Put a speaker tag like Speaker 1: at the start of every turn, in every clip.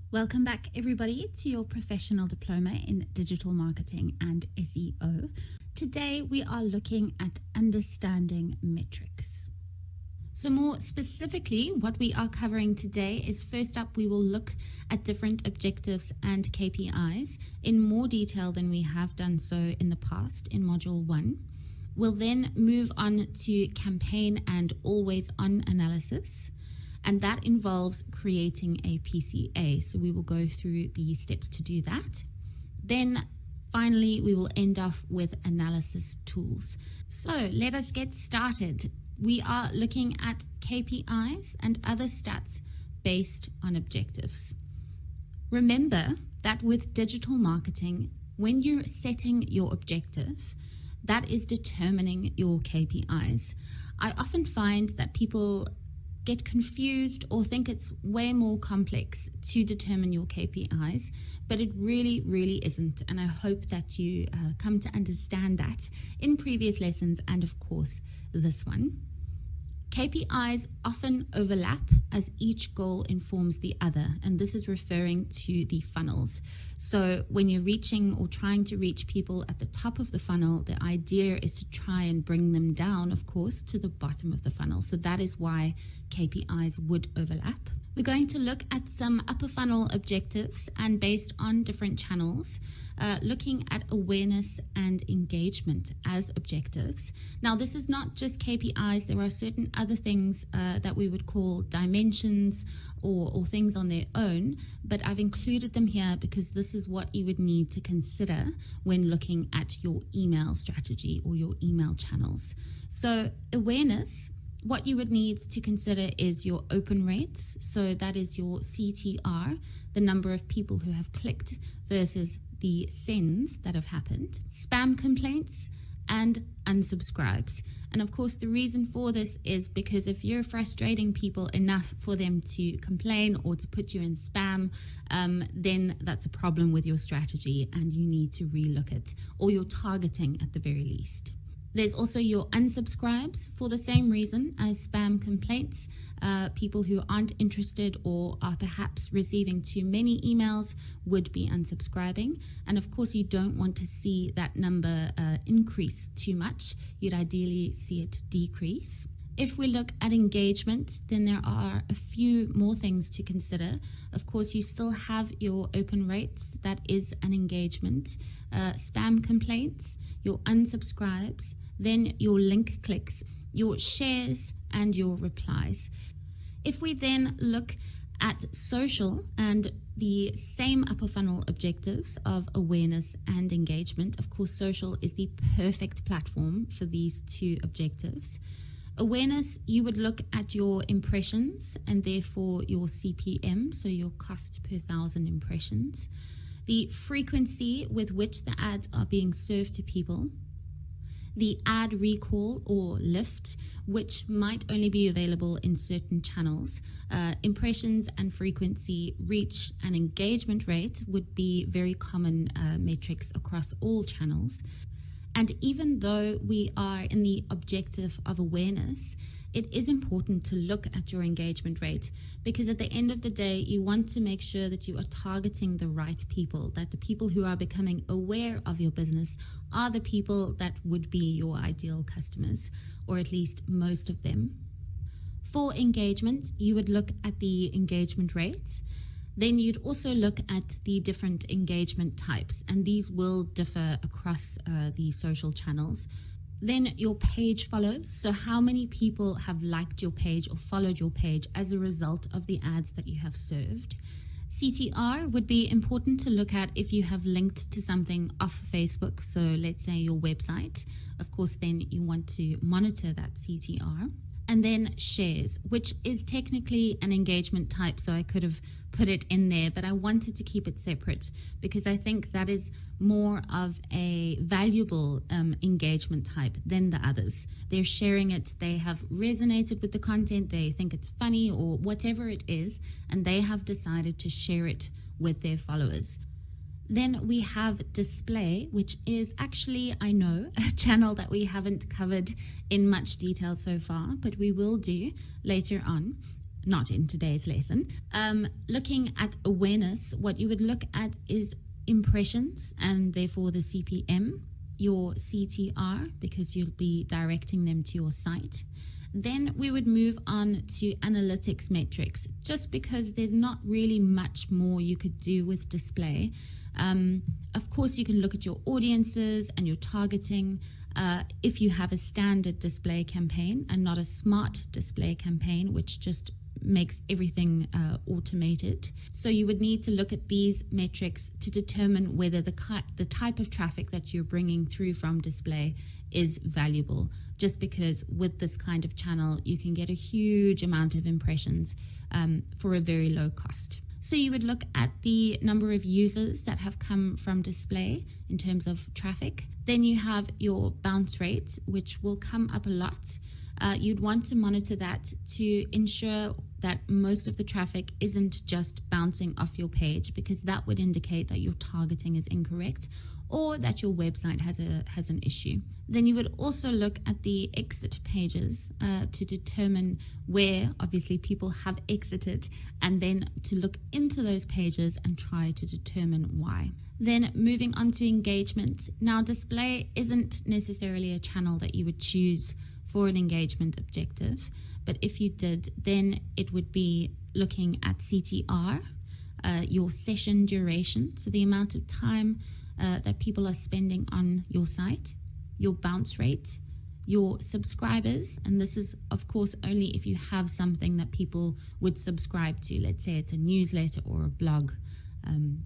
Speaker 1: Welcome back, everybody, to your professional diploma in digital marketing and SEO. Today, we are looking at understanding metrics. So more specifically, what we are covering today is first up, we will look at different objectives and KPIs in more detail than we have done so in the past in Module 1. We'll then move on to campaign and always on analysis. And that involves creating a PCA. So we will go through the steps to do that. Then finally, we will end off with analysis tools. So let us get started. We are looking at KPIs and other stats based on objectives. Remember that with digital marketing, when you're setting your objective, that is determining your KPIs. I often find that people get confused or think it's way more complex to determine your KPIs, but it really isn't. And I hope that you come to understand that in previous lessons and of course this one. KPIs often overlap as each goal informs the other, and this is referring to the funnels. So when you're reaching or trying to reach people at the top of the funnel, the idea is to try and bring them down, of course, to the bottom of the funnel. So that is why KPIs would overlap. We're going to look at some upper funnel objectives and based on different channels, looking at awareness and engagement as objectives. Now, this is not just KPIs. There are certain other things that we would call dimensions or things on their own, but I've included them here because this is what you would need to consider when looking at your email strategy or your email channels. So awareness, what you would need to consider is your open rates. So that is your CTR, the number of people who have clicked versus the sends that have happened, spam complaints, and unsubscribes. And of course, the reason for this is because if you're frustrating people enough for them to complain or to put you in spam, then that's a problem with your strategy and you need to relook it, or your targeting at the very least. There's also your unsubscribes for the same reason as spam complaints. People who aren't interested or are perhaps receiving too many emails would be unsubscribing. And of course, you don't want to see that number increase too much. You'd ideally see it decrease. If we look at engagement, then there are a few more things to consider. Of course, you still have your open rates, that is an engagement, spam complaints, your unsubscribes, then your link clicks, your shares, and your replies. If we then look at social and the same upper funnel objectives of awareness and engagement, of course, social is the perfect platform for these two objectives. Awareness, you would look at your impressions and therefore your CPM, so your cost per 1,000 impressions, the frequency with which the ads are being served to people, the ad recall or lift, which might only be available in certain channels. Impressions and frequency, reach and engagement rate would be very common metrics across all channels. And even though we are in the objective of awareness, it is important to look at your engagement rate because at the end of the day, you want to make sure that you are targeting the right people, that the people who are becoming aware of your business are the people that would be your ideal customers, or at least most of them. For engagement, you would look at the engagement rates. Then you'd also look at the different engagement types, and these will differ across the social channels. Then your page follows, so how many people have liked your page or followed your page as a result of the ads that you have served. CTR would be important to look at if you have linked to something off Facebook, so let's say your website. Of course, then you want to monitor that CTR. And then shares, which is technically an engagement type, so I could have put it in there, but I wanted to keep it separate because I think that is more of a valuable engagement type than the others. They're sharing it, they have resonated with the content, they think it's funny or whatever it is, and they have decided to share it with their followers. Then we have display, which is actually, I know, a channel that we haven't covered in much detail so far, but we will do later on. not in today's lesson. Looking at awareness, what you would look at is impressions and therefore the CPM, your CTR, because you'll be directing them to your site. Then we would move on to analytics metrics, just because there's not really much more you could do with display. Of course, you can look at your audiences and your targeting. If you have a standard display campaign and not a smart display campaign, which just makes everything automated. So you would need to look at these metrics to determine whether the type of traffic that you're bringing through from display is valuable, just because with this kind of channel you can get a huge amount of impressions for a very low cost. So you would look at the number of users that have come from display in terms of traffic. Then you have your bounce rate, which will come up a lot. You'd want to monitor that to ensure that most of the traffic isn't just bouncing off your page, because that would indicate that your targeting is incorrect or that your website has an issue. Then you would also look at the exit pages to determine where obviously people have exited, and then to look into those pages and try to determine why. Then moving on to engagement. Now, display isn't necessarily a channel that you would choose for an engagement objective, but if you did, then it would be looking at CTR, your session duration, so the amount of time that people are spending on your site, your bounce rate, your subscribers, and this is of course only if you have something that people would subscribe to. Let's say it's a newsletter or a blog,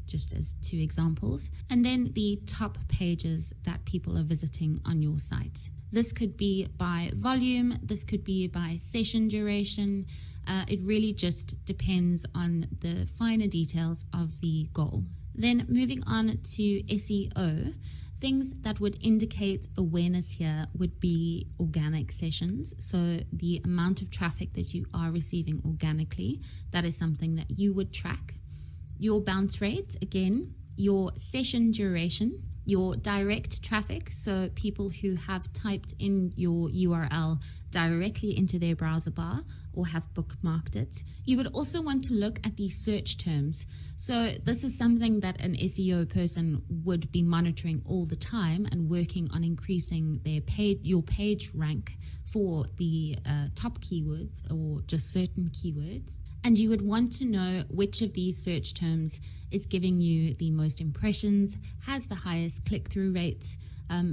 Speaker 1: just as two examples. And then the top pages that people are visiting on your site. This could be by volume, this could be by session duration. It really just depends on the finer details of the goal. Then moving on to SEO, things that would indicate awareness here would be organic sessions. So the amount of traffic that you are receiving organically, that is something that you would track. Your bounce rate, again, your session duration, your direct traffic, so people who have typed in your URL directly into their browser bar or have bookmarked it. You would also want to look at the search terms. So this is something that an SEO person would be monitoring all the time and working on increasing your page rank for the top keywords or just certain keywords. And you would want to know which of these search terms is giving you the most impressions, has the highest click-through rates.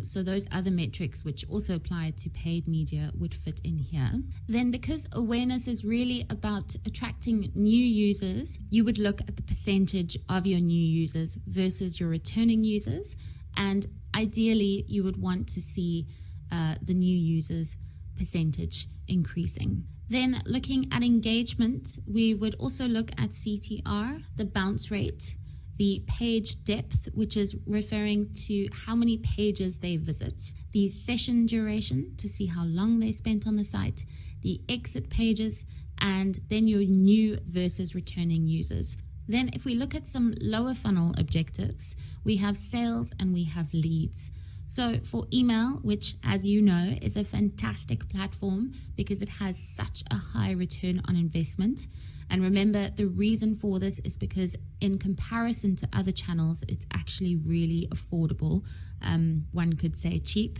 Speaker 1: So those other metrics, which also apply to paid media, would fit in here. Then, because awareness is really about attracting new users, you would look at the percentage of your new users versus your returning users. And ideally, you would want to see the new users percentage increasing. Then looking at engagement, we would also look at CTR, the bounce rate, the page depth, which is referring to how many pages they visit, the session duration to see how long they spent on the site, the exit pages, and then your new versus returning users. Then if we look at some lower funnel objectives, we have sales and we have leads. So for email, which as you know is a fantastic platform because it has such a high return on investment. And remember, the reason for this is because in comparison to other channels, it's actually really affordable. One could say cheap.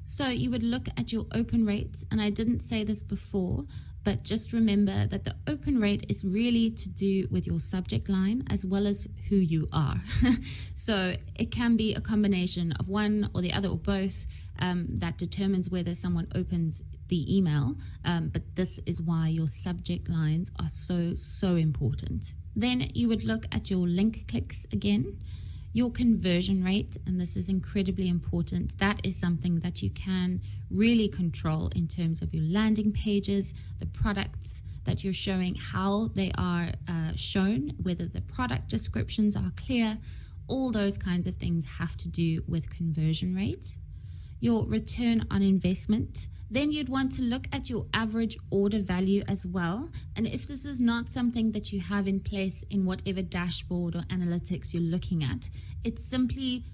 Speaker 1: So you would look at your open rates. And I didn't say this before, but just remember that the open rate is really to do with your subject line as well as who you are. So it can be a combination of one or the other or both that determines whether someone opens the email. But this is why your subject lines are so important. Then you would look at your link clicks again, your conversion rate, and this is incredibly important. That is something that you can really control in terms of your landing pages, the products that you're showing, how they are shown, whether the product descriptions are clear. All those kinds of things have to do with conversion rate. Your return on investment. Then you'd want to look at your average order value as well. And if this is not something that you have in place in whatever dashboard or analytics you're looking at, it's simply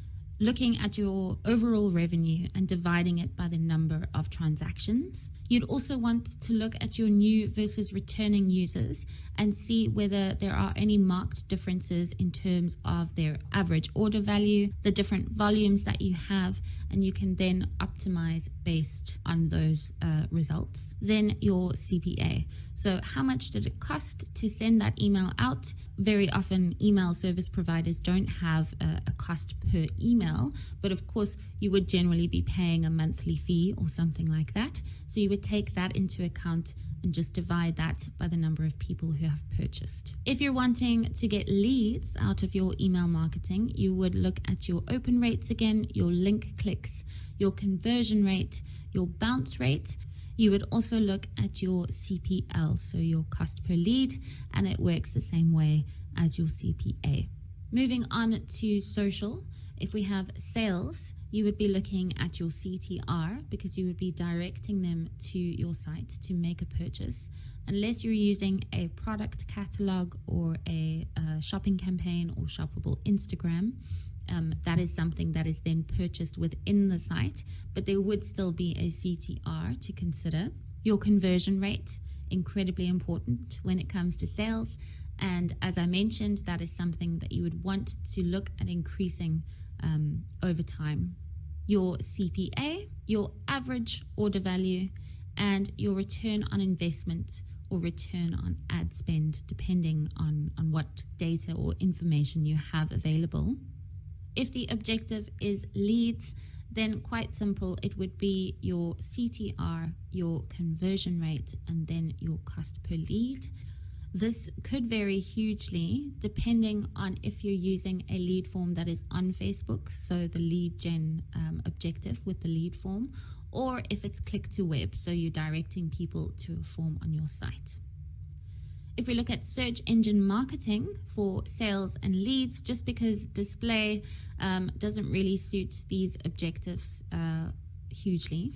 Speaker 1: looking at your overall revenue and dividing it by the number of transactions. You'd also want to look at your new versus returning users and see whether there are any marked differences in terms of their average order value, the different volumes that you have, and you can then optimize based on those results. Then your CPA. So how much did it cost to send that email out? Very often email service providers don't have a cost per email, but of course you would generally be paying a monthly fee or something like that. So you would take that into account and just divide that by the number of people who have purchased. If you're wanting to get leads out of your email marketing, you would look at your open rates again, your link clicks, your conversion rate, your bounce rate. You would also look at your CPL, so your cost per lead, and it works the same way as your CPA. Moving on to social, if we have sales, you would be looking at your CTR because you would be directing them to your site to make a purchase. Unless you're using a product catalog or a shopping campaign or shoppable Instagram, that is something that is then purchased within the site, but there would still be a CTR to consider. Your conversion rate, incredibly important when it comes to sales. And as I mentioned, that is something that you would want to look at increasing over time. Your CPA, your average order value, and your return on investment or return on ad spend, depending on what data or information you have available. If the objective is leads, then quite simple, it would be your CTR, your conversion rate, and then your cost per lead. This could vary hugely depending on if you're using a lead form that is on Facebook, so the lead gen objective with the lead form, or if it's click to web, so you're directing people to a form on your site. If we look at search engine marketing for sales and leads, just because display doesn't really suit these objectives hugely,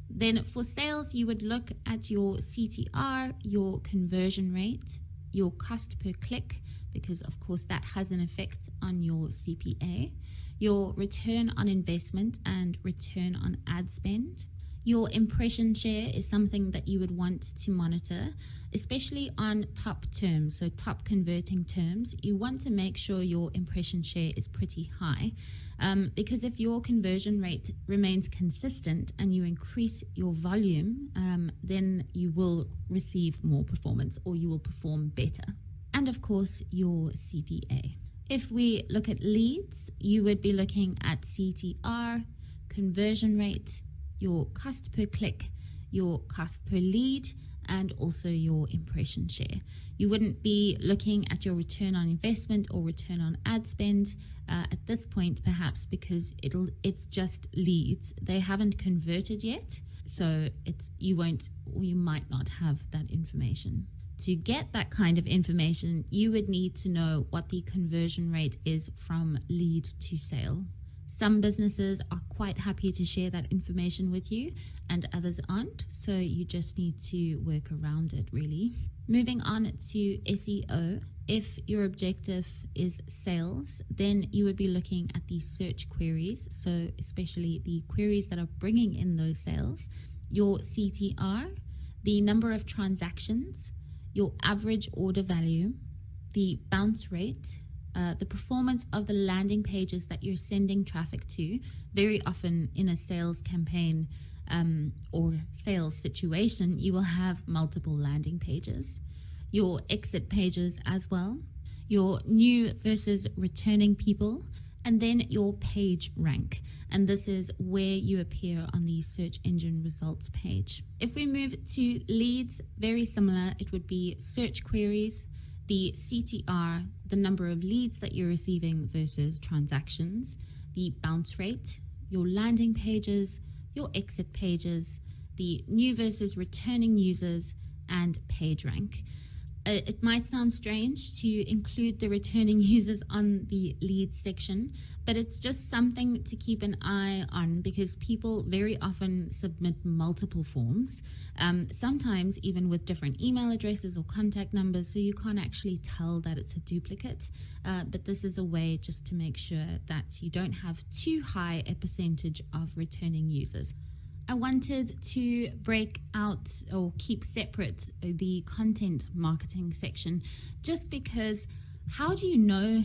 Speaker 1: then for sales, you would look at your CTR, your conversion rate, your cost per click, because of course that has an effect on your CPA, your return on investment and return on ad spend. Your impression share is something that you would want to monitor, especially on top terms, so top converting terms. You want to make sure your impression share is pretty high, because if your conversion rate remains consistent and you increase your volume, then you will receive more performance or you will perform better. And of course, your CPA. If we look at leads, you would be looking at CTR, conversion rate, your cost per click, your cost per lead, and also your impression share. You wouldn't be looking at your return on investment or return on ad spend at this point, perhaps because it's just leads. They haven't converted yet, so you might not have that information. To get that kind of information, you would need to know what the conversion rate is from lead to sale. Some businesses are quite happy to share that information with you and others aren't, so you just need to work around it really. Moving on to SEO, if your objective is sales, then you would be looking at the search queries, so especially the queries that are bringing in those sales, your CTR, the number of transactions, your average order value, the bounce rate, the performance of the landing pages that you're sending traffic to. Very often in a sales campaign or sales situation, you will have multiple landing pages. Your exit pages as well, your new versus returning people, and then your page rank. And this is where you appear on the search engine results page. If we move to leads, very similar. It would be search queries, the CTR, the number of leads that you're receiving versus transactions, the bounce rate, your landing pages, your exit pages, the new versus returning users, and page rank. It might sound strange to include the returning users on the leads section, but it's just something to keep an eye on because people very often submit multiple forms, sometimes even with different email addresses or contact numbers, so you can't actually tell that it's a duplicate. But this is a way just to make sure that you don't have too high a percentage of returning users. I wanted to break out or keep separate the content marketing section, just because how do you know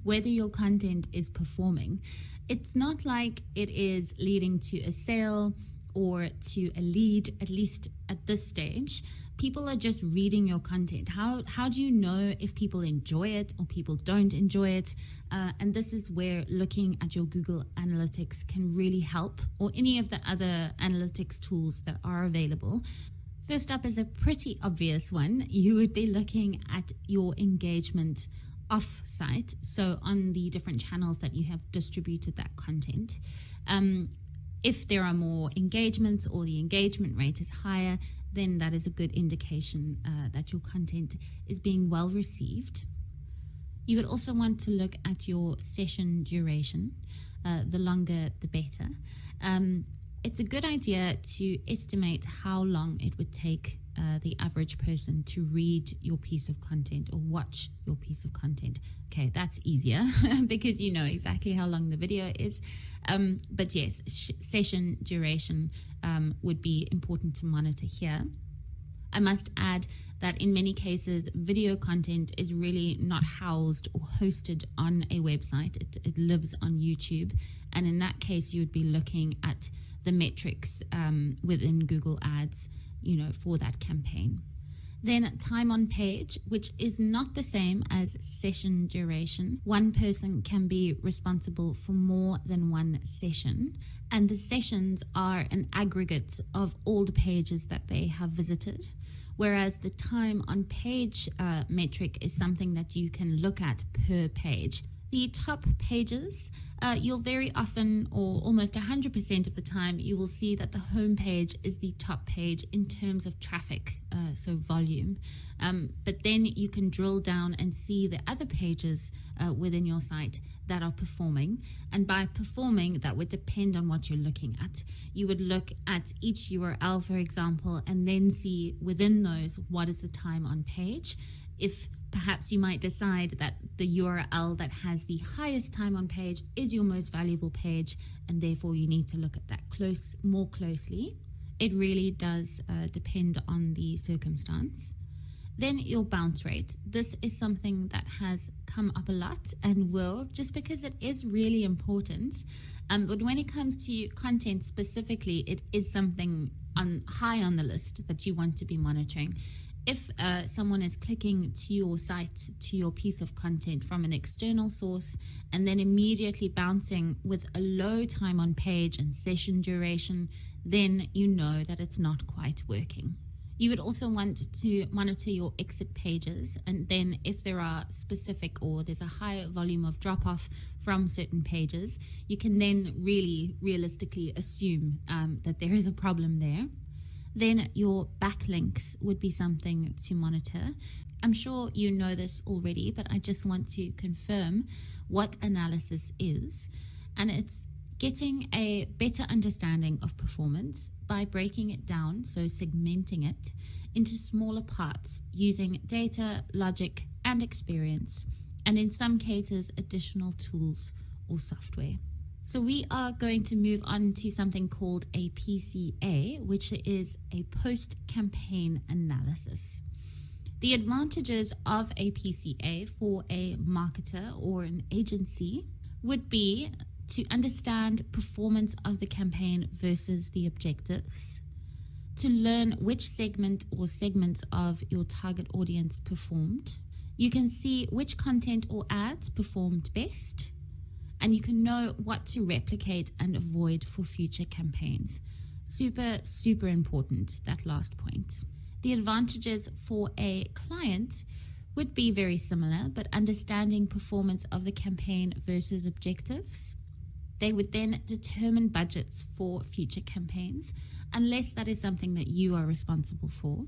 Speaker 1: whether your content is performing? It's not like it is leading to a sale or to a lead, at least at this stage. People are just reading your content. How do you know if people enjoy it or people don't enjoy it? And this is where looking at your Google Analytics can really help, or any of the other analytics tools that are available. First up is a pretty obvious one. You would be looking at your engagement off-site, so on the different channels that you have distributed that content. If there are more engagements or the engagement rate is higher, then that is a good indication that your content is being well received. You would also want to look at your session duration. The longer, the better. It's a good idea to estimate how long it would take the average person to read your piece of content or watch your piece of content. Okay, that's easier because you know exactly how long the video is. But yes, session duration would be important to monitor here. I must add that in many cases, video content is really not housed or hosted on a website. It lives on YouTube. And in that case, you would be looking at the metrics within Google Ads, for that campaign. Then time on page, which is not the same as session duration. One person can be responsible for more than one session, and the sessions are an aggregate of all the pages that they have visited, whereas the time on page metric is something that you can look at per page. The top pages, you'll very often, or almost 100% of the time, you will see that the home page is the top page in terms of traffic, so volume. But then you can drill down and see the other pages within your site that are performing. And by performing, that would depend on what you're looking at. You would look at each URL, for example, and then see within those what is the time on page. If perhaps you might decide that the URL that has the highest time on page is your most valuable page, and therefore you need to look at that more closely. It really does depend on the circumstance. Then your bounce rate. This is something that has come up a lot and will, just because it is really important. But when it comes to content specifically, it is something high on the list that you want to be monitoring. If someone is clicking to your site, to your piece of content from an external source, and then immediately bouncing with a low time on page and session duration, then you know that it's not quite working. You would also want to monitor your exit pages, and then if there are specific or there's a high volume of drop-off from certain pages, you can then really realistically assume that there is a problem there. Then your backlinks would be something to monitor. I'm sure you know this already, but I just want to confirm what analysis is. And it's getting a better understanding of performance by breaking it down, so segmenting it into smaller parts using data, logic, and experience, and in some cases, additional tools or software. So we are going to move on to something called a PCA, which is a post-campaign analysis. The advantages of a PCA for a marketer or an agency would be to understand performance of the campaign versus the objectives, to learn which segment or segments of your target audience performed. You can see which content or ads performed best, and you can know what to replicate and avoid for future campaigns. Super, super important, that last point. The advantages for a client would be very similar, but understanding performance of the campaign versus objectives. They would then determine budgets for future campaigns, unless that is something that you are responsible for.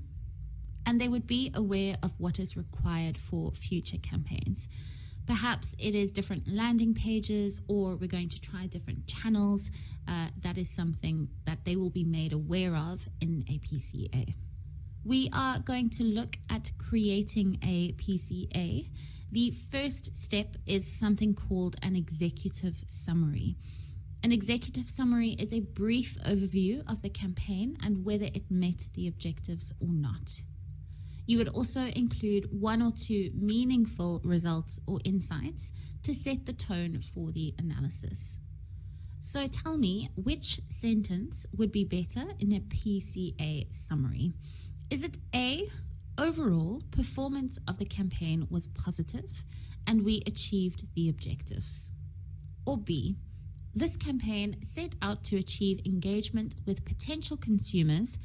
Speaker 1: And they would be aware of what is required for future campaigns. Perhaps it is different landing pages, or we're going to try different channels. That is something that they will be made aware of in a PCA. We are going to look at creating a PCA. The first step is something called an executive summary. An executive summary is a brief overview of the campaign and whether it met the objectives or not. You would also include one or two meaningful results or insights to set the tone for the analysis. So tell me, which sentence would be better in a PCA summary? Is it A, overall performance of the campaign was positive and we achieved the objectives? Or B, this campaign set out to achieve engagement with potential consumers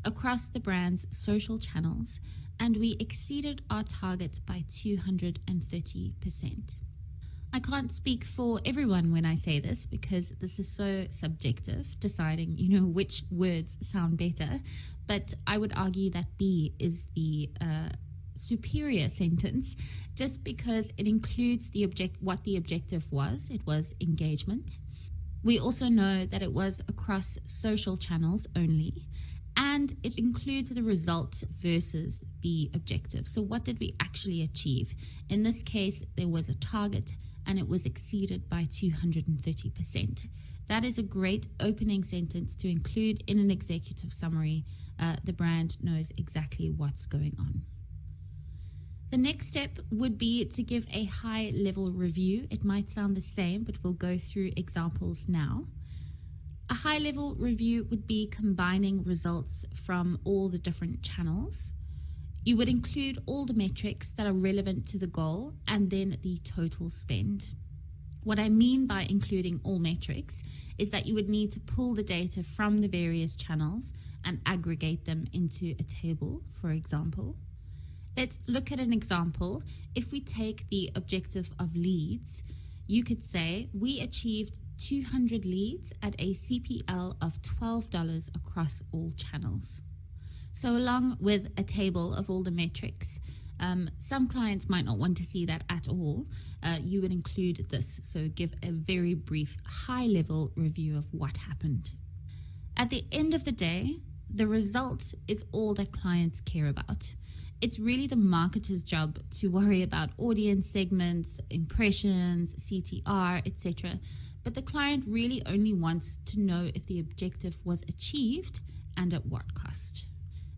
Speaker 1: across the brand's social channels and we exceeded our target by 230%. I can't speak for everyone when I say this because this is so subjective, deciding, which words sound better. But I would argue that B is the superior sentence just because it includes what the objective was. It was engagement. We also know that it was across social channels only, and it includes the result versus the objective. So what did we actually achieve? In this case, there was a target and it was exceeded by 230%. That is a great opening sentence to include in an executive summary. The brand knows exactly what's going on. The next step would be to give a high-level review. It might sound the same, but we'll go through examples now. A high-level review would be combining results from all the different channels. You would include all the metrics that are relevant to the goal and then the total spend. What I mean by including all metrics is that you would need to pull the data from the various channels and aggregate them into a table, for example. Let's look at an example. If we take the objective of leads, you could say we achieved 200 leads at a CPL of $12 across all channels. So along with a table of all the metrics, some clients might not want to see that at all. You would include this, so give a very brief high-level review of what happened. At the end of the day, the result is all that clients care about. It's really the marketer's job to worry about audience segments, impressions, CTR, etc. But the client really only wants to know if the objective was achieved and at what cost.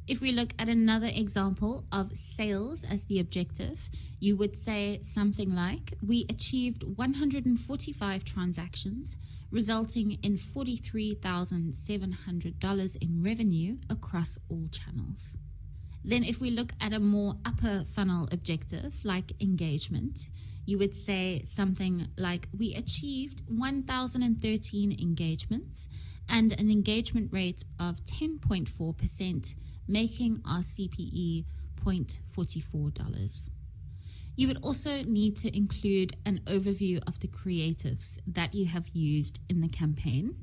Speaker 1: If we look at another example of sales as the objective, you would say something like, we achieved 145 transactions, resulting in $43,700 in revenue across all channels. Then if we look at a more upper funnel objective, like engagement, you would say something like, we achieved 1,013 engagements and an engagement rate of 10.4%, making our CPE $0.44. You would also need to include an overview of the creatives that you have used in the campaign.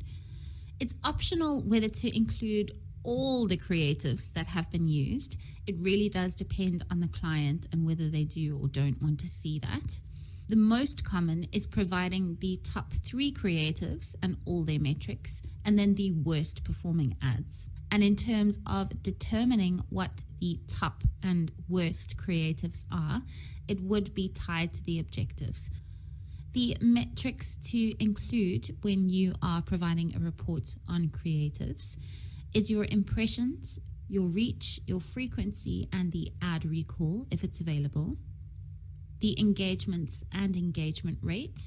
Speaker 1: It's optional whether to include all the creatives that have been used. It really does depend on the client and whether they do or don't want to see that. The most common is providing the top 3 creatives and all their metrics, and then the worst performing ads. And in terms of determining what the top and worst creatives are, it would be tied to the objectives. The metrics to include when you are providing a report on creatives is your impressions, your reach, your frequency, and the ad recall if it's available, the engagements and engagement rate,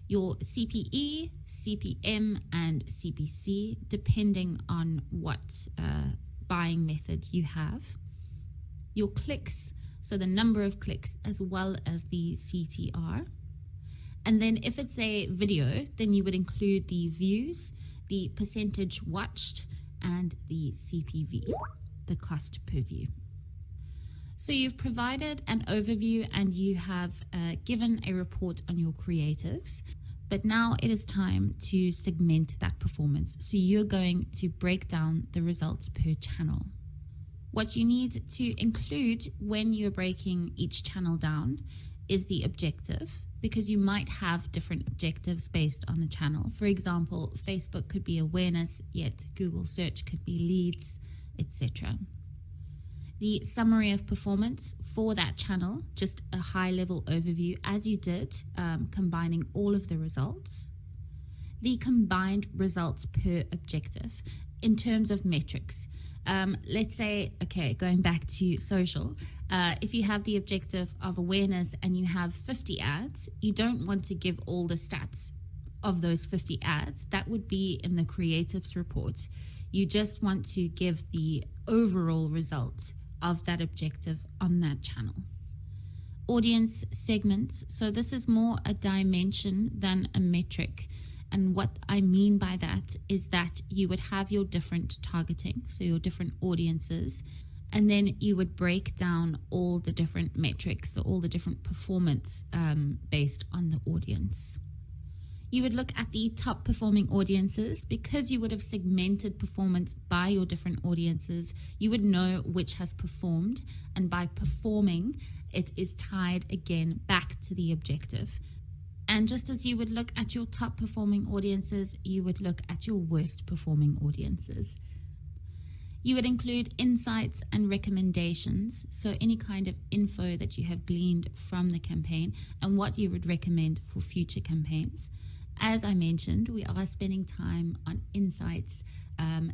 Speaker 1: your CPE, CPM, and CPC, depending on what buying method you have, your clicks, so the number of clicks as well as the CTR. And then if it's a video, then you would include the views, the percentage watched, and the CPV, the cost per view. So you've provided an overview and you have given a report on your creatives, but now it is time to segment that performance. So you're going to break down the results per channel. What you need to include when you're breaking each channel down is the objective, because you might have different objectives based on the channel. For example, Facebook could be awareness, yet Google search could be leads, etc. The summary of performance for that channel, just a high-level overview as you did, combining all of the results. the combined results per objective in terms of metrics. Let's say, okay, going back to social, if you have the objective of awareness and you have 50 ads, you don't want to give all the stats of those 50 ads. That would be in the creatives report. You just want to give the overall result of that objective on that channel. Audience segments. So this is more a dimension than a metric. And what I mean by that is that you would have your different targeting, so your different audiences, and then you would break down all the different metrics, so all the different performance based on the audience. You would look at the top performing audiences. Because you would have segmented performance by your different audiences, you would know which has performed, and by performing, it is tied again back to the objective. And just as you would look at your top performing audiences, you would look at your worst performing audiences. You would include insights and recommendations, so any kind of info that you have gleaned from the campaign and what you would recommend for future campaigns. As I mentioned, we are spending time on insights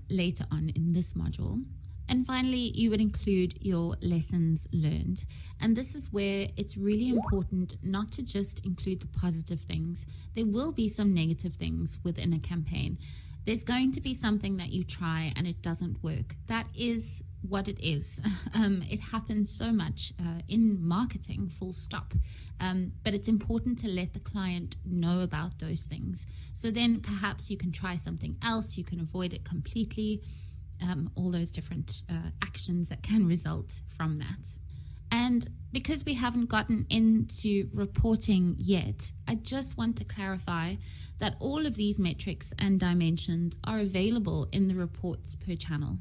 Speaker 1: later on in this module. And finally, you would include your lessons learned. And this is where it's really important not to just include the positive things. There will be some negative things within a campaign. There's going to be something that you try and it doesn't work. That is what it is. It happens so much in marketing, full stop. But it's important to let the client know about those things. So then perhaps you can try something else, you can avoid it completely. All those different actions that can result from that. And because we haven't gotten into reporting yet, I just want to clarify that all of these metrics and dimensions are available in the reports per channel.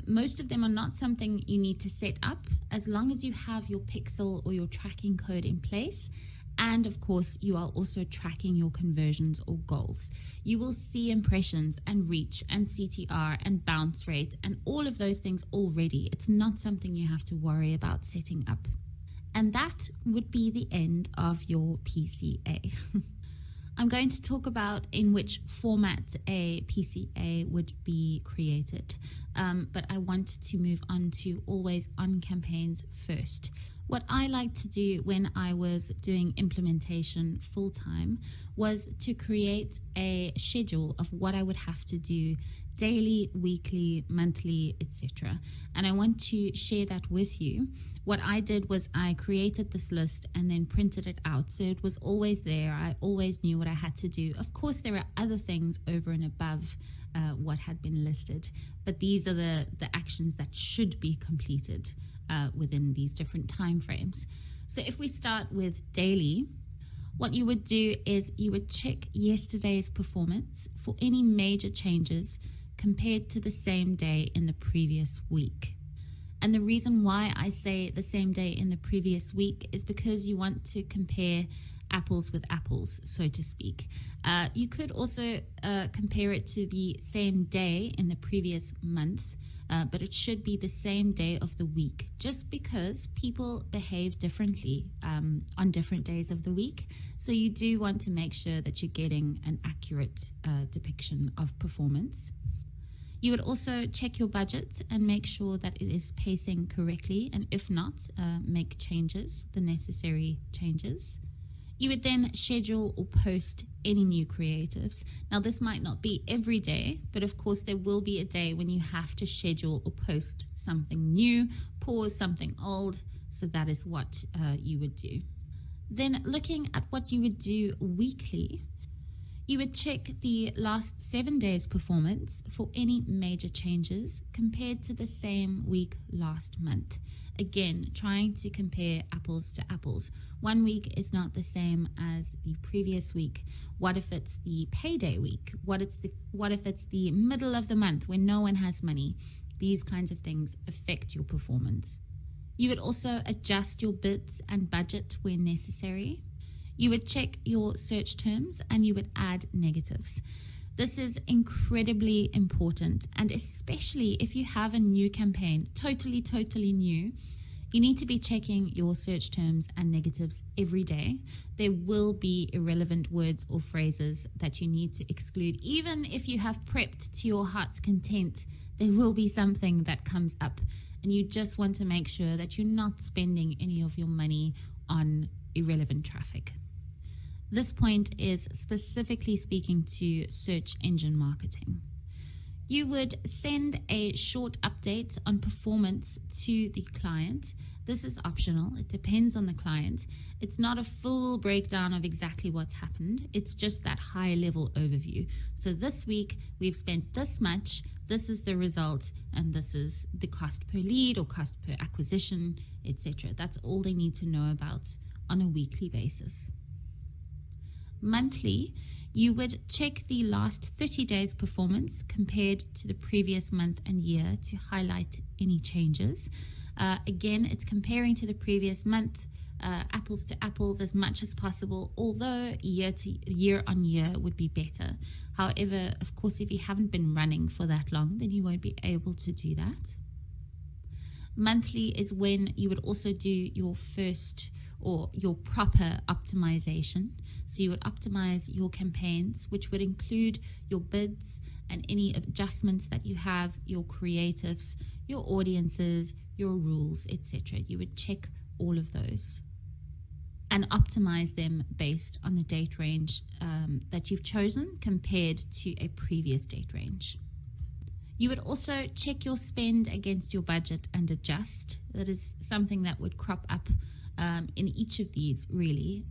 Speaker 1: Most of them are not something you need to set up as long as you have your pixel or your tracking code in place. And of course, you are also tracking your conversions or goals. You will see impressions and reach and CTR and bounce rate and all of those things already. It's not something you have to worry about setting up. And that would be the end of your PCA. I'm going to talk about in which format a PCA would be created, but I want to move on to always on campaigns first. What I liked to do when I was doing implementation full-time was to create a schedule of what I would have to do daily, weekly, monthly, etc. And I want to share that with you. What I did was I created this list and then printed it out. So it was always there. I always knew what I had to do. Of course, there are other things over and above what had been listed, but these are the actions that should be completed within these different time frames. So if we start with daily, what you would do is you would check yesterday's performance for any major changes compared to the same day in the previous week. And the reason why I say the same day in the previous week is because you want to compare apples with apples, so to speak. You could also compare it to the same day in the previous month, but it should be the same day of the week, just because people behave differently on different days of the week. So you do want to make sure that you're getting an accurate depiction of performance. You would also check your budget and make sure that it is pacing correctly, and if not, make changes, the necessary changes. You would then schedule or post any new creatives. Now, this might not be every day, but of course there will be a day when you have to schedule or post something new, pause something old, so that is what you would do. Then looking at what you would do weekly, you would check the last 7 days' performance for any major changes compared to the same week last month. Again, trying to compare apples to apples. 1 week is not the same as the previous week. What if it's the payday week? What if it's the middle of the month when no one has money? These kinds of things affect your performance. You would also adjust your bids and budget where necessary. You would check your search terms and you would add negatives. This is incredibly important, and especially if you have a new campaign, totally new, You need to be checking your search terms and negatives every day. There will be irrelevant words or phrases that you need to exclude. Even if you have prepped to your heart's content, there will be something that comes up, and you just want to make sure that you're not spending any of your money on irrelevant traffic. This point is specifically speaking to search engine marketing. You would send a short update on performance to the client. This is optional. It depends on the client. It's not a full breakdown of exactly what's happened. It's just that high level overview. So this week we've spent this much, this is the result, and this is the cost per lead or cost per acquisition, etc. That's all they need to know about on a weekly basis. Monthly, you would check the last 30 days performance compared to the previous month and year to highlight any changes. Again, it's comparing to the previous month, apples to apples as much as possible, although year on year would be better. However, of course, if you haven't been running for that long, then you won't be able to do that. Monthly is when you would also do your first or your proper optimization. So you would optimize your campaigns, which would include your bids and any adjustments that you have, your creatives, your audiences, your rules, etc. You would check all of those and optimize them based on the date range that you've chosen compared to a previous date range. You would also check your spend against your budget and adjust. That is something that would crop up in each of these, really,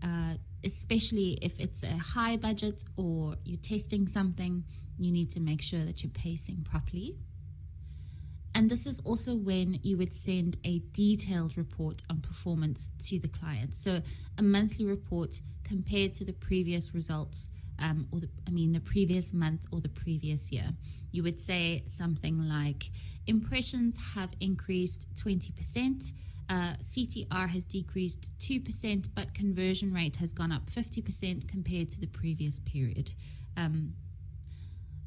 Speaker 1: especially if it's a high budget or you're testing something. You need to make sure that you're pacing properly. And this is also when you would send a detailed report on performance to the client. So a monthly report compared to the previous results, the previous month or the previous year. You would say something like, impressions have increased 20%, CTR has decreased 2%, but conversion rate has gone up 50% compared to the previous period.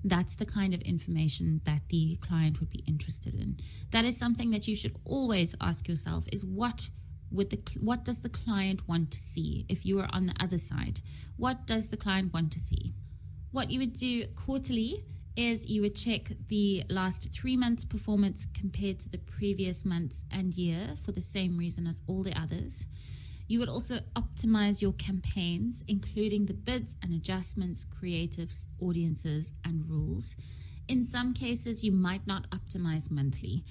Speaker 1: That's the kind of information that the client would be interested in. That is something that you should always ask yourself, is what does the client want to see? If you are on the other side, what does the client want to see? What you would do quarterly is you would check the last 3 months performance compared to the previous months and year for the same reason as all the others. You would also optimize your campaigns, including the bids and adjustments, creatives, audiences, and rules. In some cases, you might not optimize monthly.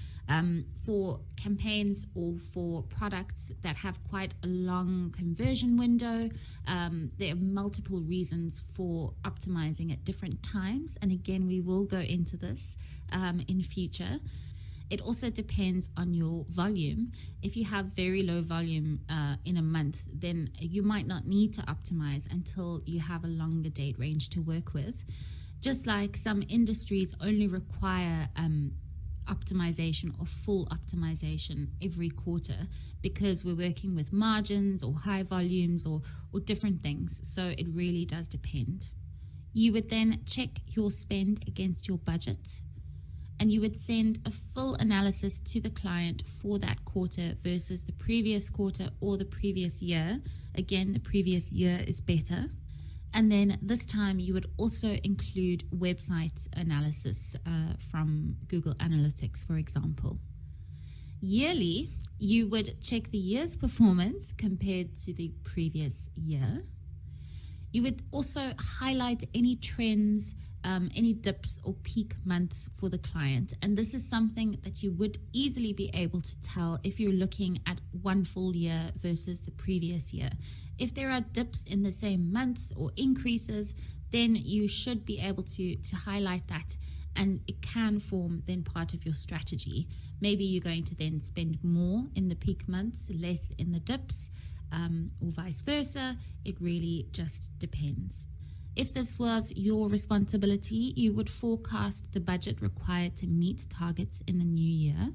Speaker 1: For campaigns or for products that have quite a long conversion window, there are multiple reasons for optimizing at different times. And again, we will go into this in future. It also depends on your volume. If you have very low volume in a month, then you might not need to optimize until you have a longer date range to work with. Just like some industries only require optimization or full optimization every quarter because we're working with margins or high volumes or different things. So it really does depend. You would then check your spend against your budget, and you would send a full analysis to the client for that quarter versus the previous quarter or the previous year. Again, the previous year is better. And then this time you would also include website analysis from Google Analytics, for example. Yearly, you would check the year's performance compared to the previous year. You would also highlight any trends, any dips or peak months for the client. And this is something that you would easily be able to tell if you're looking at one full year versus the previous year. If there are dips in the same months or increases, then you should be able to highlight that, and it can form then part of your strategy. Maybe you're going to then spend more in the peak months, less in the dips, or vice versa. It really just depends. If this was your responsibility, you would forecast the budget required to meet targets in the new year.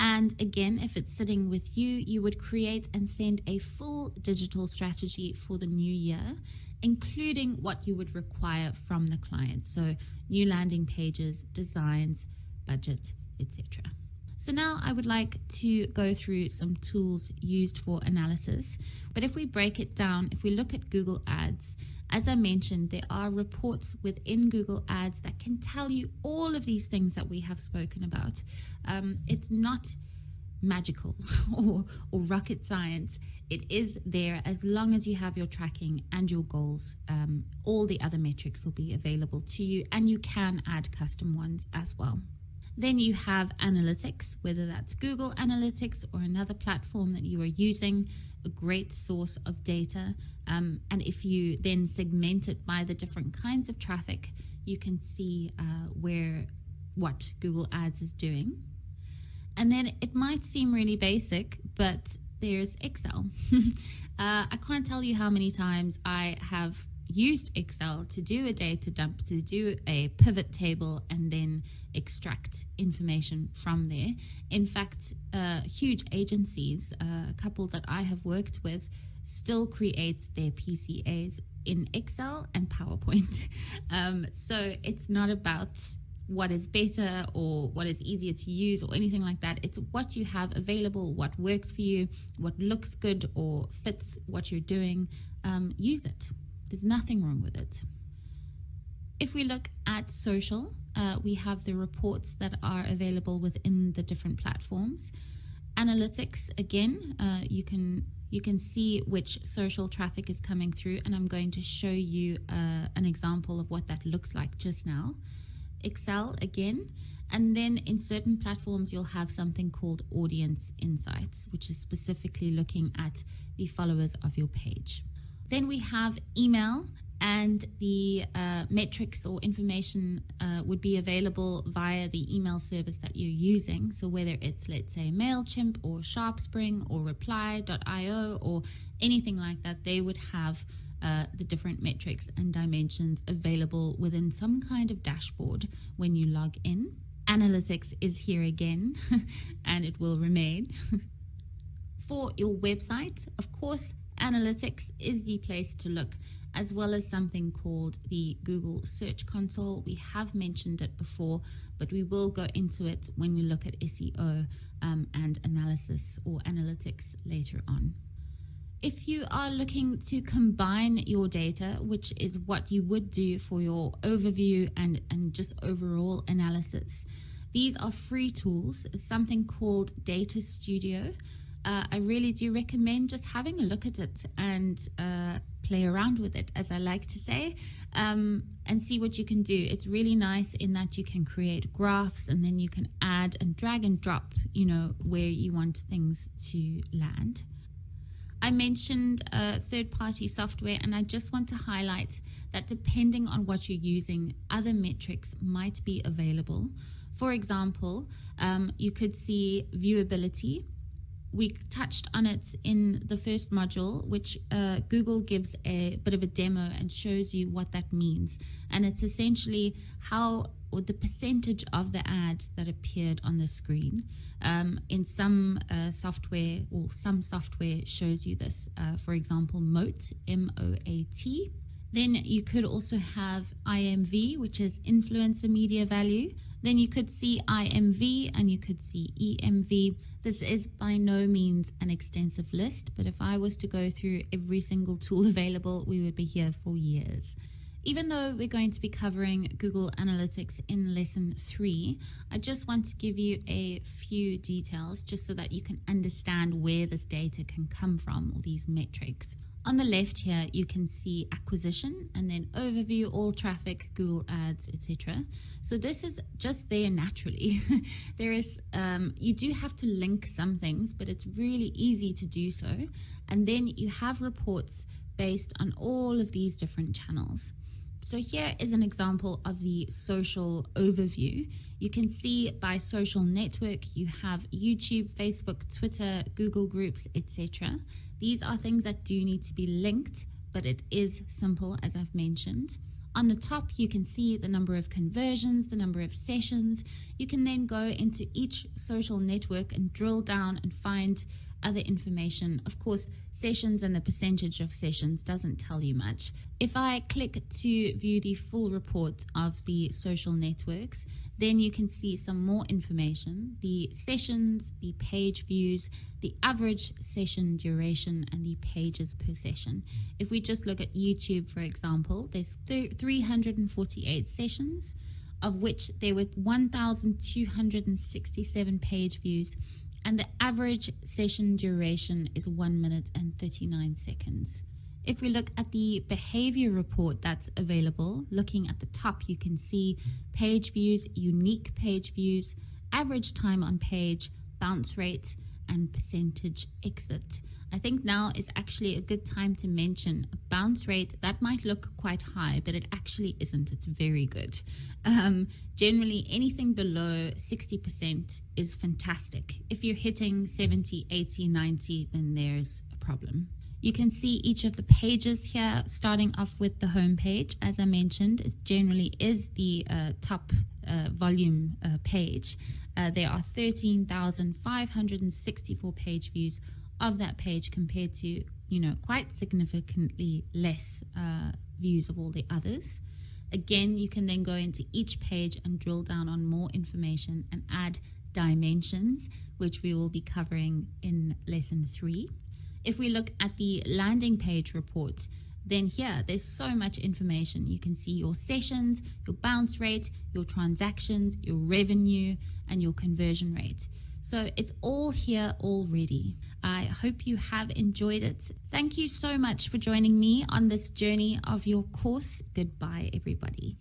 Speaker 1: And again, if it's sitting with you, you would create and send a full digital strategy for the new year, including what you would require from the client. So new landing pages, designs, budget, etc. So now I would like to go through some tools used for analysis. But if we break it down, if we look at Google Ads, as I mentioned, there are reports within Google Ads that can tell you all of these things that we have spoken about. It's not magical or rocket science. It is there as long as you have your tracking and your goals. All the other metrics will be available to you, and you can add custom ones as well. Then you have analytics, whether that's Google Analytics or another platform that you are using, a great source of data. And if you then segment it by the different kinds of traffic, you can see what Google Ads is doing. And then it might seem really basic, but there's Excel. I can't tell you how many times I have used Excel to do a data dump, to do a pivot table, and then extract information from there. In fact, huge agencies, a couple that I have worked with, still create their PCAs in Excel and PowerPoint. So it's not about what is better or what is easier to use or anything like that. It's what you have available, what works for you, what looks good or fits what you're doing. Use it. There's nothing wrong with it. If we look at social, we have the reports that are available within the different platforms. Analytics, again, you can see which social traffic is coming through, and I'm going to show you an example of what that looks like just now. Excel again, and then in certain platforms you'll have something called audience insights, which is specifically looking at the followers of your page. Then we have email, and the metrics or information would be available via the email service that you're using. So whether it's, let's say, MailChimp or SharpSpring or Reply.io or anything like that, they would have the different metrics and dimensions available within some kind of dashboard when you log in. Analytics is here again, and it will remain. For your website, of course, analytics is the place to look, as well as something called the Google Search Console. We have mentioned it before, but we will go into it when we look at SEO and analysis or analytics later on. If you are looking to combine your data, which is what you would do for your overview and just overall analysis, these are free tools, something called Data Studio. I really do recommend just having a look at it and play around with it, as I like to say, and see what you can do. It's really nice in that you can create graphs, and then you can add and drag and drop, where you want things to land. I mentioned third-party software, and I just want to highlight that depending on what you're using, other metrics might be available. For example, you could see viewability. We touched on it in the first module, which Google gives a bit of a demo and shows you what that means. And it's essentially or the percentage of the ad that appeared on the screen. In some software, or some software shows you this. For example, Moat, M-O-A-T. Then you could also have IMV, which is influencer media value. Then you could see IMV and you could see EMV. This is by no means an extensive list, but if I was to go through every single tool available, we would be here for years. Even though we're going to be covering Google Analytics in lesson 3, I just want to give you a few details just so that you can understand where this data can come from, or these metrics. On the left here, you can see acquisition, and then overview, all traffic, Google Ads, etc. So this is just there naturally. There is, you do have to link some things, but it's really easy to do so. And then you have reports based on all of these different channels. So here is an example of the social overview. You can see by social network, you have YouTube, Facebook, Twitter, Google Groups, etc. These are things that do need to be linked, but it is simple, as I've mentioned. On the top, you can see the number of conversions, the number of sessions. You can then go into each social network and drill down and find other information. Of course, sessions and the percentage of sessions doesn't tell you much. If I click to view the full report of the social networks, Then you can see some more information, the sessions, the page views, the average session duration, and the pages per session. If we just look at YouTube, for example, there's 348 sessions, of which there were 1,267 page views, and the average session duration is 1 minute and 39 seconds. If we look at the behavior report that's available, looking at the top, you can see page views, unique page views, average time on page, bounce rate, and percentage exit. I think now is actually a good time to mention a bounce rate that might look quite high, but it actually isn't. It's very good. Generally, anything below 60% is fantastic. If you're hitting 70, 80, 90, then there's a problem. You can see each of the pages here, starting off with the home page. As I mentioned, it generally is the top volume page. There are 13,564 page views of that page compared to, quite significantly less views of all the others. Again, you can then go into each page and drill down on more information and add dimensions, which we will be covering in lesson 3. If we look at the landing page report, then here there's so much information. You can see your sessions, your bounce rate, your transactions, your revenue, and your conversion rate. So it's all here already. I hope you have enjoyed it. Thank you so much for joining me on this journey of your course. Goodbye, everybody.